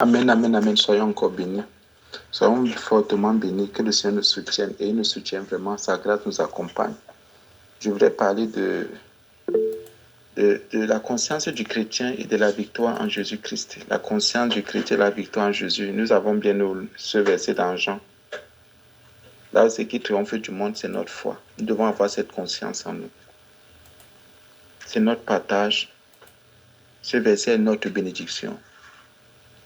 Amen, amen, amen. Soyons encore bénis. Soyons fortement bénis. Que le Seigneur nous soutienne et il nous soutienne vraiment. Sa grâce nous accompagne. Je voudrais parler de la conscience du chrétien et de la victoire en Jésus-Christ. La conscience du chrétien et la victoire en Jésus. Nous avons bien ce verset dans Jean. Là où ce qui triomphe du monde, c'est notre foi. Nous devons avoir cette conscience en nous. C'est notre partage. Ce verset est notre bénédiction.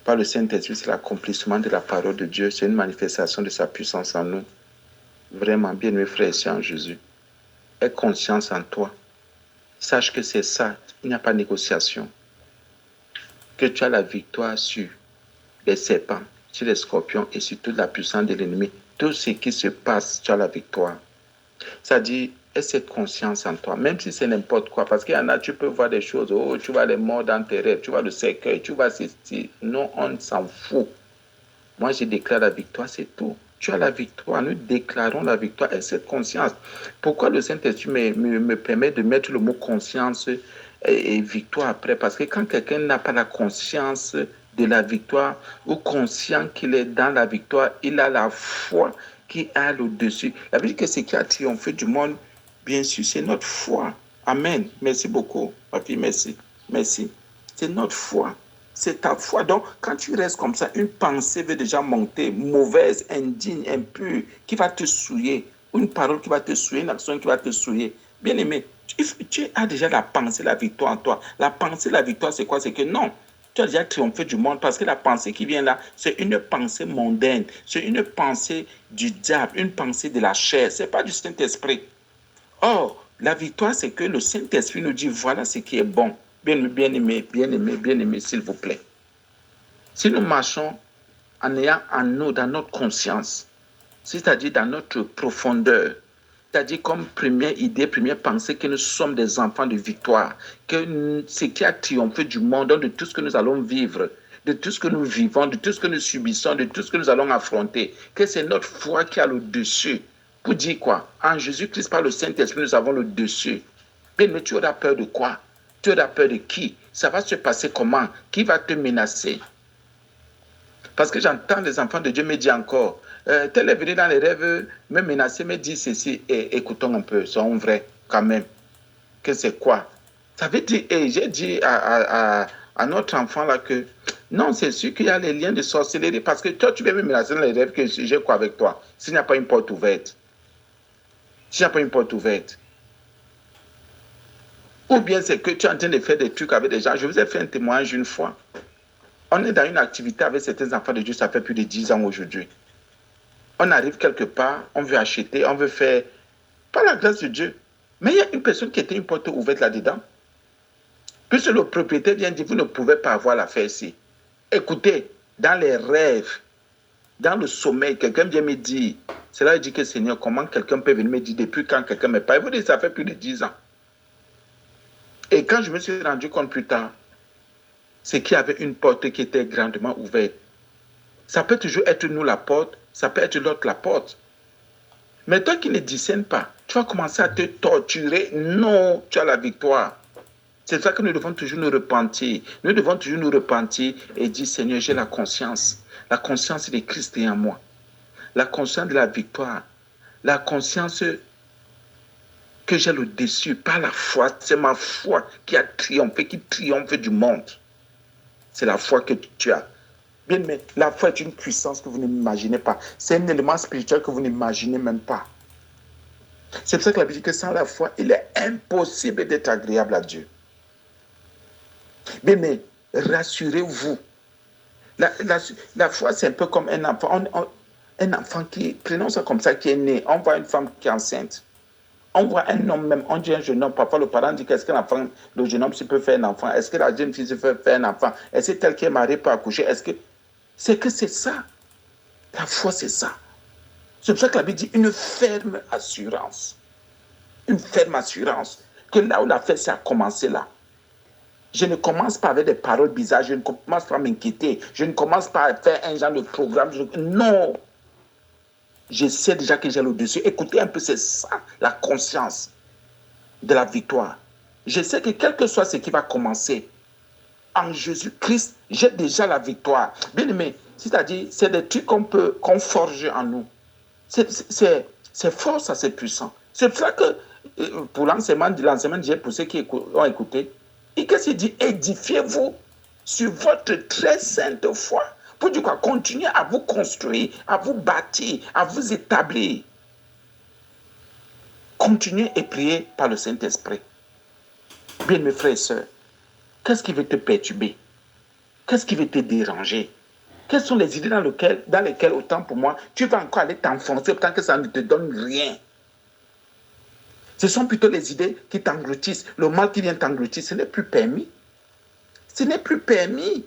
Par le Saint-Esprit, c'est l'accomplissement de la parole de Dieu. C'est une manifestation de sa puissance en nous. Vraiment, bien-aimés frères et sœurs en Jésus, aie conscience en toi. Sache que c'est ça. Il n'y a pas de négociation. Que tu as la victoire sur les serpents, sur les scorpions et sur toute la puissance de l'ennemi. Tout ce qui se passe, tu as la victoire. Ça dit, aie cette conscience en toi, même si c'est n'importe quoi. Parce qu'il y en a, tu peux voir des choses. Oh, tu vois les morts dans tes rêves, tu vois le cercueil, tu vois ceci. Non, on s'en fout. Moi, je déclare la victoire, c'est tout. Tu as la victoire. Nous déclarons la victoire et cette conscience. Pourquoi le Saint-Esprit me permet de mettre le mot conscience et victoire après? Parce que quand quelqu'un n'a pas la conscience de la victoire ou conscient qu'il est dans la victoire, il a la foi qui a au-dessus. La Bible dit que ce qui a triomphé du monde, bien sûr, c'est notre foi. Amen. Merci beaucoup, papi. Merci. Merci. C'est notre foi. C'est ta foi. Donc, quand tu restes comme ça, une pensée veut déjà monter, mauvaise, indigne, impure, qui va te souiller. Une parole qui va te souiller, une action qui va te souiller. Bien aimé, tu as déjà la pensée, la victoire en toi. La pensée, la victoire, c'est quoi? C'est que non, tu as déjà triomphé du monde parce que la pensée qui vient là, c'est une pensée mondaine, c'est une pensée du diable, une pensée de la chair. Ce n'est pas du Saint-Esprit. Or, la victoire, c'est que le Saint-Esprit nous dit, voilà ce qui est bon. Bien-aimé, s'il vous plaît. Si nous marchons en ayant en nous, dans notre conscience, c'est-à-dire dans notre profondeur, c'est-à-dire comme première idée, première pensée, que nous sommes des enfants de victoire, que ce qui a triomphé du monde, de tout ce que nous allons vivre, de tout ce que nous vivons, de tout ce que nous subissons, de tout ce que nous allons affronter, que c'est notre foi qui a le dessus. Pour dire quoi? En Jésus-Christ, par le Saint-Esprit, nous avons le dessus. Mais tu auras peur de quoi? Tu auras peur de qui? Ça va se passer comment? Qui va te menacer? Parce que j'entends les enfants de Dieu me dire encore, tel est venu dans les rêves, me menacer, me dire ceci, et écoutons un peu, soyons vrais quand même. Que c'est quoi? Ça veut dire, et j'ai dit à notre enfant là que, non, c'est sûr qu'il y a les liens de sorcellerie, parce que toi, tu viens me menacer dans les rêves que j'ai quoi avec toi? S'il n'y a pas une porte ouverte. S'il n'y a pas une porte ouverte. Ou bien c'est que tu es en train de faire des trucs avec des gens. Je vous ai fait un témoignage une fois. On est dans une activité avec certains enfants de Dieu, ça fait plus de 10 ans aujourd'hui. On arrive quelque part, on veut acheter, on veut faire, par la grâce de Dieu. Mais il y a une personne qui était une porte ouverte là-dedans. Puisque le propriétaire vient dire, vous ne pouvez pas avoir l'affaire ici. Écoutez, dans les rêves, dans le sommeil, quelqu'un vient me dire, c'est là que je dis que Seigneur, comment quelqu'un peut venir me dire, depuis quand quelqu'un me parle? Vous dites, ça fait plus de 10 ans. Et quand je me suis rendu compte plus tard, c'est qu'il y avait une porte qui était grandement ouverte. Ça peut toujours être nous la porte, ça peut être l'autre la porte. Mais toi qui ne discernes pas, tu vas commencer à te torturer. Non, tu as la victoire. C'est ça que nous devons toujours nous repentir. Nous devons toujours nous repentir et dire, Seigneur, j'ai la conscience. La conscience de Christ est en moi. La conscience de la victoire. La conscience que j'ai le dessus par la foi. C'est ma foi qui a triomphé, qui triomphe du monde. C'est la foi que tu as. Bien, mais la foi est une puissance que vous n'imaginez pas. C'est un élément spirituel que vous n'imaginez même pas. C'est pour ça que la Bible dit que sans la foi, il est impossible d'être agréable à Dieu. Bien, mais rassurez-vous. La foi, c'est un peu comme un enfant. Un enfant qui, prenons ça comme ça, qui est né. On voit une femme qui est enceinte. On voit un homme même, on dit un jeune homme. Parfois, le parent dit qu'est-ce qu'un enfant, le jeune homme, peut faire un enfant. Est-ce que la jeune fille peut faire un enfant? Est-ce que tel qui est marié peut accoucher? Est-ce que c'est ça. La foi, c'est ça. C'est pour ça que la Bible dit une ferme assurance. Une ferme assurance. Que là où la fête, ça a commencé là. Je ne commence pas avec des paroles bizarres. Je ne commence pas à m'inquiéter. Je ne commence pas à faire un genre de programme. Non. Je sais déjà que j'ai le dessus. Écoutez un peu, c'est ça, la conscience de la victoire. Je sais que quel que soit ce qui va commencer, en Jésus-Christ, j'ai déjà la victoire. Bien aimé, c'est-à-dire, c'est des trucs qu'on forge en nous. C'est fort, ça, c'est puissant. C'est pour ça que, pour l'enseignement de Dieu, pour ceux qui ont écouté, et qu'est-ce qu'il dit? Édifiez-vous sur votre très sainte foi. Pour dire quoi? Continuez à vous construire, à vous bâtir, à vous établir. Continuez et priez par le Saint-Esprit. Bien, mes frères et sœurs, qu'est-ce qui veut te perturber? Qu'est-ce qui veut te déranger? Quelles sont les idées dans lesquelles, autant pour moi, tu vas encore aller t'enfoncer autant que ça ne te donne rien? Ce sont plutôt les idées qui t'engloutissent. Le mal qui vient t'engloutir, ce n'est plus permis. Ce n'est plus permis.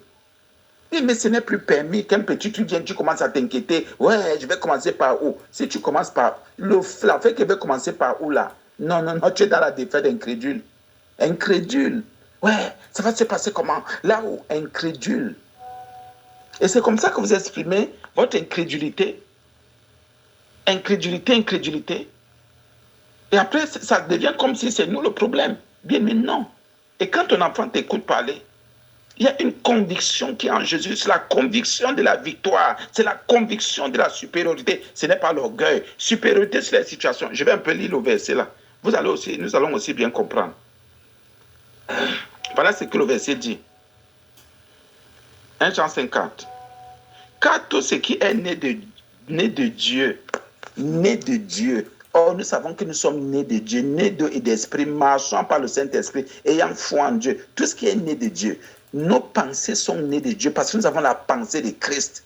Mais ce n'est plus permis. Qu'un petit truc vient, tu commences à t'inquiéter. Ouais, je vais commencer par où? Si tu commences par... La fait qu'il va commencer par où là? Non, tu es dans la défaite incrédule. Incrédule. Ouais, ça va se passer comment? Là où? Incrédule. Et c'est comme ça que vous exprimez votre incrédulité. Incrédulité. Et après, ça devient comme si c'est nous le problème. Bien, mais non. Et quand ton enfant t'écoute parler, il y a une conviction qui est en Jésus. C'est la conviction de la victoire. C'est la conviction de la supériorité. Ce n'est pas l'orgueil. Supériorité sur les situations. Je vais un peu lire le verset là. Nous allons aussi bien comprendre. Voilà ce que le verset dit. 1 Jean 50. Car tout ce qui est né de Dieu. Or, nous savons que nous sommes nés de Dieu, nés d'eau et d'esprit, marchant par le Saint-Esprit, ayant foi en Dieu. Tout ce qui est né de Dieu. Nos pensées sont nées de Dieu parce que nous avons la pensée de Christ.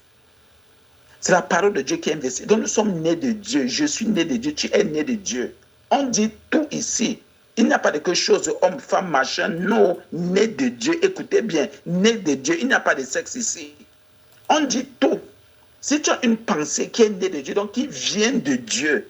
C'est la parole de Dieu qui est investie. Donc, nous sommes nés de Dieu. Je suis né de Dieu. Tu es né de Dieu. On dit tout ici. Il n'y a pas de quelque chose de homme, femme, machin. Non, né de Dieu. Écoutez bien, né de Dieu. Il n'y a pas de sexe ici. On dit tout. Si tu as une pensée qui est née de Dieu, donc qui vient de Dieu,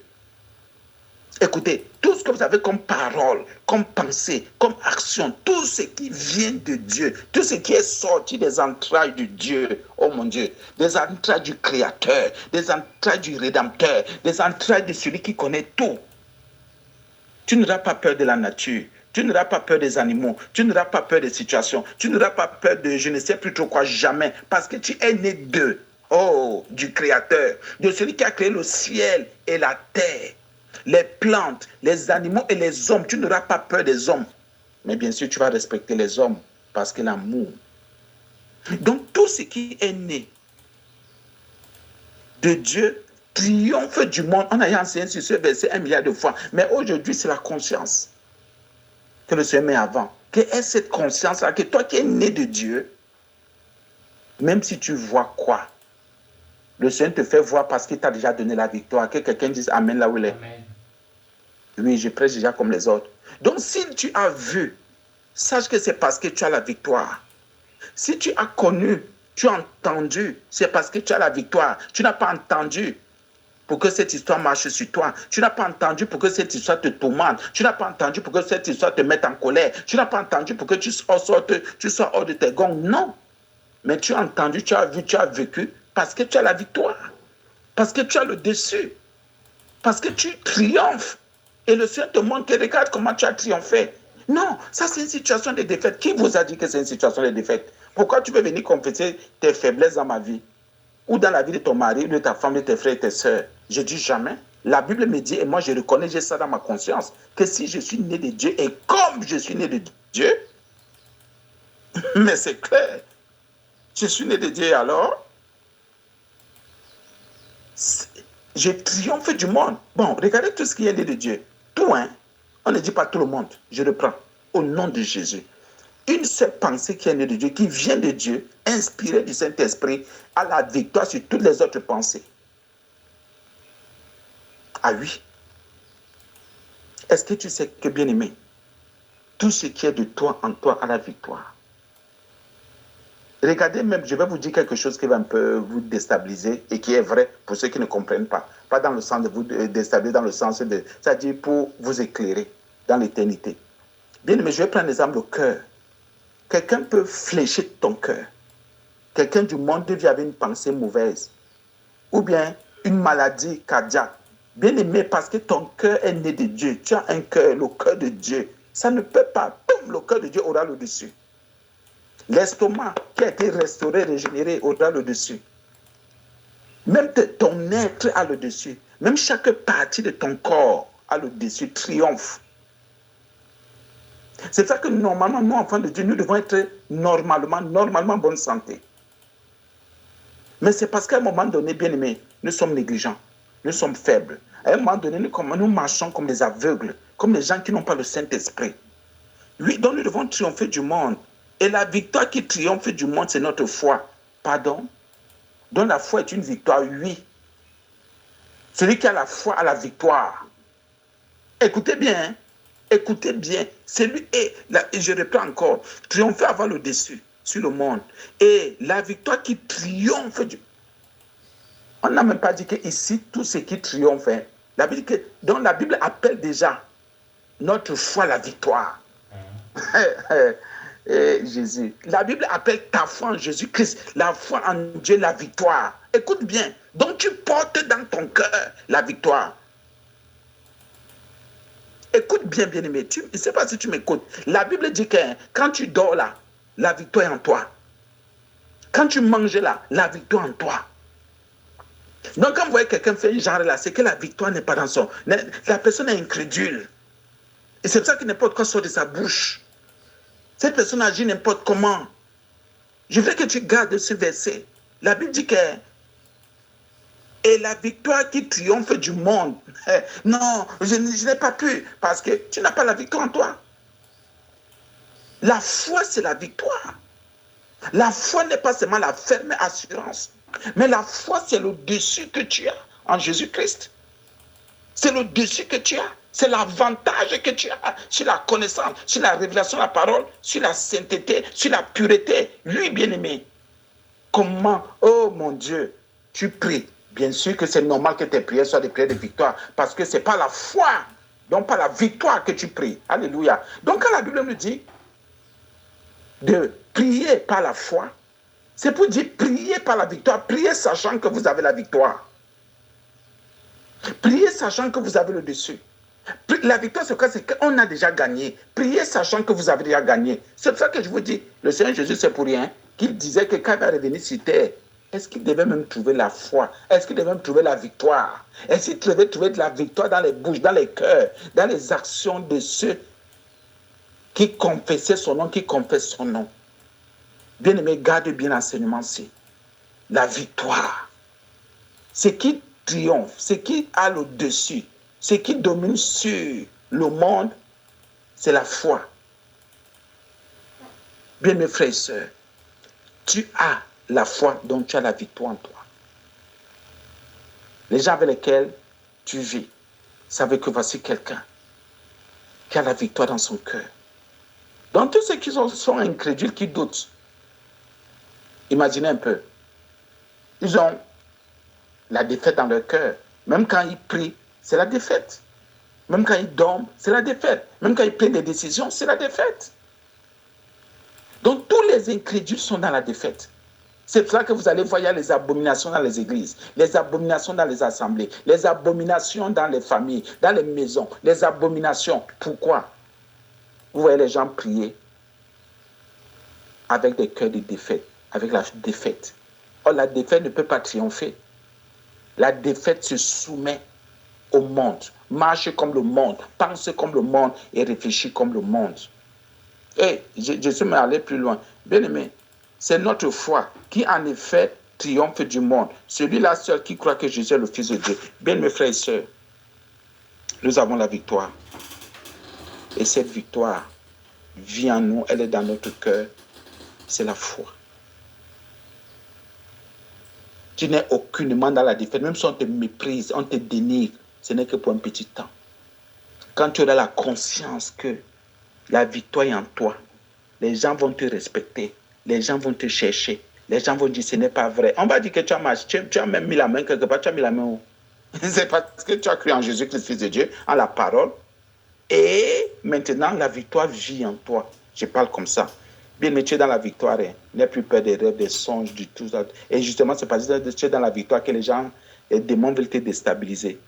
écoutez, tout ce que vous avez comme parole, comme pensée, comme action, tout ce qui vient de Dieu, tout ce qui est sorti des entrailles de Dieu, oh mon Dieu, des entrailles du Créateur, des entrailles du Rédempteur, des entrailles de celui qui connaît tout. Tu n'auras pas peur de la nature. Tu n'auras pas peur des animaux. Tu n'auras pas peur des situations. Tu n'auras pas peur de je ne sais plus trop quoi, jamais. Parce que tu es né d'eux. Oh, du Créateur. De celui qui a créé le ciel et la terre. Les plantes, les animaux et les hommes. Tu n'auras pas peur des hommes. Mais bien sûr, tu vas respecter les hommes. Parce que l'amour. Donc, tout ce qui est né de Dieu triomphe du monde. On a enseigné sur ce verset 1 milliard de fois. Mais aujourd'hui, c'est la conscience que le Seigneur met avant. Quelle est cette conscience-là? Que toi qui es né de Dieu, même si tu vois quoi, le Seigneur te fait voir parce qu'il t'a déjà donné la victoire. Que quelqu'un dise Amen là où il est. Amen. Oui, je prêche déjà comme les autres. Donc, si tu as vu, sache que c'est parce que tu as la victoire. Si tu as connu, tu as entendu, c'est parce que tu as la victoire. Tu n'as pas entendu pour que cette histoire marche sur toi. Tu n'as pas entendu pour que cette histoire te tourmente. Tu n'as pas entendu pour que cette histoire te mette en colère. Tu n'as pas entendu pour que tu sois hors de tes gonds. Non. Mais tu as entendu, tu as vu, tu as vécu parce que tu as la victoire. Parce que tu as le dessus. Parce que tu triomphes. Et le Seigneur te montre que regarde comment tu as triomphé. Non, ça c'est une situation de défaite. Qui vous a dit que c'est une situation de défaite? Pourquoi tu veux venir confesser tes faiblesses dans ma vie? Ou dans la vie de ton mari, de ta femme, de tes frères et tes sœurs? Je dis jamais. La Bible me dit, et moi je reconnais, j'ai ça dans ma conscience, que si je suis né de Dieu, et comme je suis né de Dieu, mais c'est clair, je suis né de Dieu alors, je triomphe du monde. Bon, regardez tout ce qui est né de Dieu. Tout, hein. On ne dit pas tout le monde. Je reprends. Au nom de Jésus. Une seule pensée qui est née de Dieu, qui vient de Dieu, inspirée du Saint-Esprit, a la victoire sur toutes les autres pensées. Ah oui. Est-ce que tu sais que, bien-aimé, tout ce qui est de toi, en toi, a la victoire? Regardez même, je vais vous dire quelque chose qui va un peu vous déstabiliser et qui est vrai pour ceux qui ne comprennent pas. Pas dans le sens de vous déstabiliser, dans le sens de... C'est-à-dire pour vous éclairer dans l'éternité. Bien-aimé, je vais prendre l'exemple du cœur. Quelqu'un peut flécher ton cœur. Quelqu'un du monde de vie avait une pensée mauvaise. Ou bien une maladie cardiaque. Bien-aimé, parce que ton cœur est né de Dieu. Tu as un cœur, le cœur de Dieu. Ça ne peut pas. Boum, le cœur de Dieu aura le dessus. L'estomac qui a été restauré, régénéré, aura le dessus. Même ton être a le dessus. Même chaque partie de ton corps a le dessus, triomphe. C'est ça que normalement, nous, enfants de Dieu, nous devons être normalement en bonne santé. Mais c'est parce qu'à un moment donné, bien aimé, nous sommes négligents, nous sommes faibles. À un moment donné, nous marchons comme des aveugles, comme des gens qui n'ont pas le Saint-Esprit. Oui, donc nous devons triompher du monde. Et la victoire qui triomphe du monde, c'est notre foi. Pardon? Donc la foi est une victoire, oui. Celui qui a la foi a la victoire. Écoutez bien, hein? Écoutez bien. Et je reprends encore. Triompher avoir le dessus sur le monde. Et la victoire qui triomphe du... On n'a même pas dit qu'ici, tout ce qui triomphe, hein, donc la Bible appelle déjà notre foi la victoire. Jésus. La Bible appelle ta foi en Jésus-Christ, la foi en Dieu, la victoire. Écoute bien. Donc tu portes dans ton cœur la victoire. Écoute bien, bien-aimé. Je ne sais pas si tu m'écoutes. La Bible dit que quand tu dors là, la victoire est en toi. Quand tu manges là, la victoire est en toi. Donc quand vous voyez quelqu'un faire un genre là, c'est que la victoire n'est pas dans son... La personne est incrédule. Et c'est pour ça que n'importe quoi sort de sa bouche. Cette personne agit n'importe comment. Je veux que tu gardes ce verset. La Bible dit que et la victoire qui triomphe du monde. Non, je n'ai pas pu parce que tu n'as pas la victoire en toi. La foi, c'est la victoire. La foi n'est pas seulement la ferme assurance, mais la foi, c'est le dessus que tu as en Jésus-Christ. C'est le dessus que tu as. C'est l'avantage que tu as sur la connaissance, sur la révélation de la parole, sur la sainteté, sur la pureté. Lui, bien-aimé, comment, oh mon Dieu, tu pries. Bien sûr que c'est normal que tes prières soient des prières de victoire, parce que ce n'est pas la foi, donc pas la victoire que tu pries. Alléluia. Donc quand la Bible nous dit de prier par la foi, c'est pour dire prier par la victoire, prier sachant que vous avez la victoire. Priez sachant que vous avez le dessus. La victoire, c'est quoi? C'est qu'on a déjà gagné. Priez sachant que vous avez déjà gagné. C'est pour ça que je vous dis, le Seigneur Jésus, c'est pour rien qu'il disait que quand il va revenir sur terre, est-ce qu'il devait même trouver la foi? Est-ce qu'il devait même trouver la victoire? Est-ce qu'il devait trouver de la victoire dans les bouches, dans les cœurs, dans les actions de ceux qui confessaient son nom, qui confessent son nom? Bien-aimé, garde bien l'enseignement-ci. La victoire. Ce qui triomphe, ce qui a le dessus, ce qui domine sur le monde, c'est la foi. Bien, mes frères et sœurs, tu as la foi, donc tu as la victoire en toi. Les gens avec lesquels tu vis savent que voici quelqu'un qui a la victoire dans son cœur. Donc tous ceux qui sont incrédules, qui doutent, imaginez un peu, ils ont la défaite dans leur cœur. Même quand ils prient, c'est la défaite. Même quand ils dorment, c'est la défaite. Même quand ils prennent des décisions, c'est la défaite. Donc tous les incrédules sont dans la défaite. C'est pour ça que vous allez voir, il y a les abominations dans les églises, les abominations dans les assemblées, les abominations dans les familles, dans les maisons, les abominations. Pourquoi? Vous voyez les gens prier avec des cœurs de défaite, avec la défaite. Or, la défaite ne peut pas triompher. La défaite se soumet au monde, marche comme le monde, pense comme le monde et réfléchit comme le monde. Et je suis allé plus loin. Bien aimé, c'est notre foi qui en effet triomphe du monde. Celui-là seul qui croit que Jésus est le Fils de Dieu. Bien mes frères et sœurs, nous avons la victoire. Et cette victoire vit en nous, elle est dans notre cœur. C'est la foi. Tu n'es aucunement dans la défaite. Même si on te méprise, on te dénigre, ce n'est que pour un petit temps. Quand tu auras la conscience que la victoire est en toi, les gens vont te respecter, les gens vont te chercher, les gens vont dire ce n'est pas vrai. On va dire que tu as marché, tu as même mis la main quelque part, tu as mis la main où? C'est parce que tu as cru en Jésus-Christ, Fils de Dieu, en la parole. Et maintenant, la victoire vit en toi. Je parle comme ça. Bien, mais tu es dans la victoire, hein. N'aie plus peur des rêves, des songes, du tout. Et justement, c'est parce que tu es dans la victoire que les gens, les démons veulent te déstabiliser.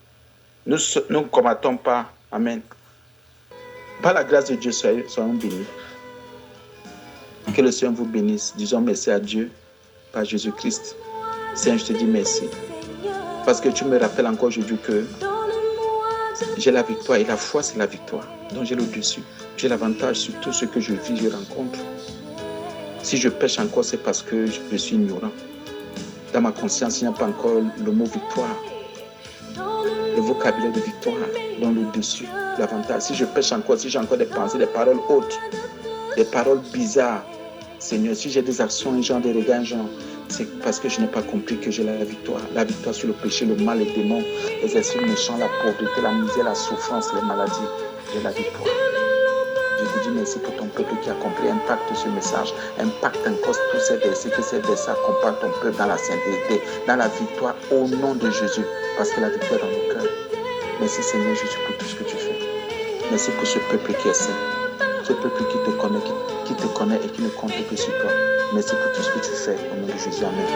Nous ne combattons pas. Amen. Par la grâce de Dieu, soyons bénis. Que le Seigneur vous bénisse. Disons merci à Dieu par Jésus-Christ. Seigneur, je te dis merci. Parce que tu me rappelles encore aujourd'hui que j'ai la victoire et la foi, c'est la victoire. Donc j'ai le dessus. J'ai l'avantage sur tout ce que je vis, je rencontre. Si je pêche encore, c'est parce que je suis ignorant. Dans ma conscience, il n'y a pas encore le mot victoire. Le vocabulaire de victoire, dans le dessus, l'avantage. Si je pêche encore, si j'ai encore des pensées, des paroles hautes, des paroles bizarres, Seigneur, si j'ai des actions, un genre de regards, un genre, c'est parce que je n'ai pas compris que j'ai la victoire. La victoire sur le péché, le mal, les démons, les esprits méchants, la pauvreté, la misère, la souffrance, les maladies. J'ai la victoire. Je te dis merci pour ton peuple qui a compris. Impacte ce message. Impacte encore tous ces versets, que ces versets accompagnent ton peuple dans la sainteté, dans la victoire au nom de Jésus. Parce que la victoire est dans nos cœurs. Merci Seigneur Jésus pour tout ce que tu fais. Merci pour ce peuple qui est saint. Ce peuple qui te connaît et qui ne compte que sur toi. Merci pour tout ce que tu fais. Au nom de Jésus. Amen.